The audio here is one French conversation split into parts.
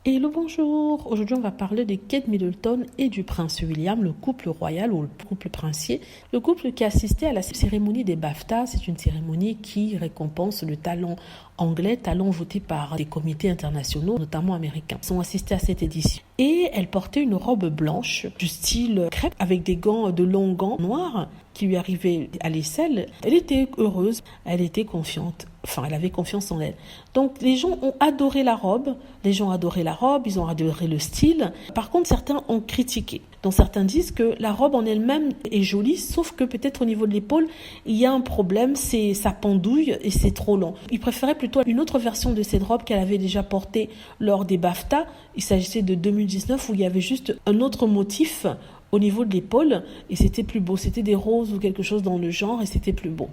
Hello, bonjour. Aujourd'hui, on va parler de Kate Middleton et du prince William, le couple royal ou le couple princier. Le couple qui a assisté à la cérémonie des BAFTA, c'est une cérémonie qui récompense le talent anglais, talent voté par des comités internationaux, notamment américains. Ils ont assisté à cette édition. Et elle portait une robe blanche du style crêpe avec des gants, de longs gants noirs qui lui arrivaient à l'aisselle. Elle était heureuse, elle était confiante. Enfin, elle avait confiance en elle. Donc, les gens ont adoré la robe. Les gens ont adoré la robe, ils ont adoré le style. Par contre, certains ont critiqué. Donc, certains disent que la robe en elle-même est jolie, sauf que peut-être au niveau de l'épaule, il y a un problème, c'est sa pendouille et c'est trop long. Ils préféraient plutôt une autre version de cette robe qu'elle avait déjà portée lors des BAFTA. Il s'agissait de 2019 où il y avait juste un autre motif au niveau de l'épaule et c'était plus beau, c'était des roses ou quelque chose dans le genre et c'était plus beau.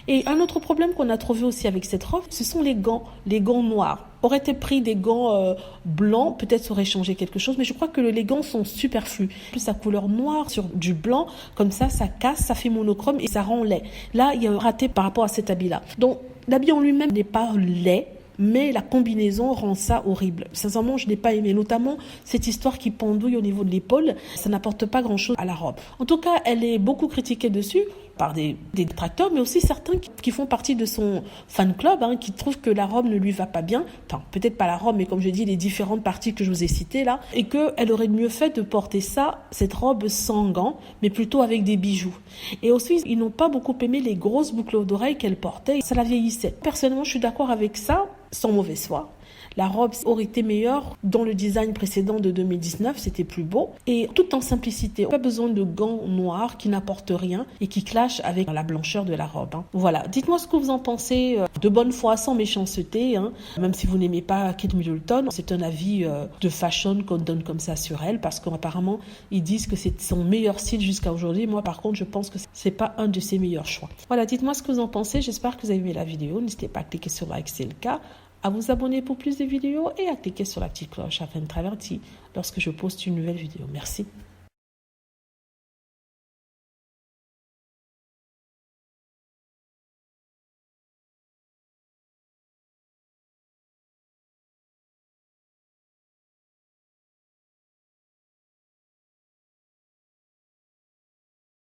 Et un autre problème qu'on a trouvé aussi avec cette robe, ce sont les gants noirs. Aurait-elle pris des gants blancs, peut-être ça aurait changé quelque chose, mais je crois que les gants sont superflus. Plus sa couleur noire sur du blanc, comme ça casse, ça fait monochrome et ça rend laid. Là, il y a un raté par rapport à cet habit-là. Donc, l'habit en lui-même n'est pas laid, mais la combinaison rend ça horrible. Sincèrement, je n'ai pas aimé, notamment cette histoire qui pendouille au niveau de l'épaule. Ça n'apporte pas grand-chose à la robe. En tout cas, elle est beaucoup critiquée dessus par des détracteurs, mais aussi certains qui font partie de son fan club, qui trouvent que la robe ne lui va pas bien. Enfin, peut-être pas la robe, mais comme je dis, les différentes parties que je vous ai citées là, et qu'elle aurait mieux fait de porter cette robe sans gants, mais plutôt avec des bijoux. Et aussi, ils n'ont pas beaucoup aimé les grosses boucles d'oreilles qu'elle portait. Ça la vieillissait. Personnellement, je suis d'accord avec ça, sans mauvaise foi. La robe aurait été meilleure dans le design précédent de 2019, c'était plus beau et tout en simplicité. Pas besoin de gants noirs qui n'apportent rien et qui clashent avec la blancheur de la robe. Voilà, dites-moi ce que vous en pensez de bonne foi, sans méchanceté, même si vous n'aimez pas Kate Middleton. C'est un avis de fashion qu'on donne comme ça sur elle parce qu'apparemment ils disent que c'est son meilleur style jusqu'à aujourd'hui. Moi par contre je pense que c'est pas un de ses meilleurs choix. Voilà, dites-moi ce que vous en pensez. J'espère que vous avez aimé la vidéo. N'hésitez pas à cliquer sur like si c'est le cas, à vous abonner pour plus de vidéos et à cliquer sur la petite cloche afin d'être averti lorsque je poste une nouvelle vidéo. Merci.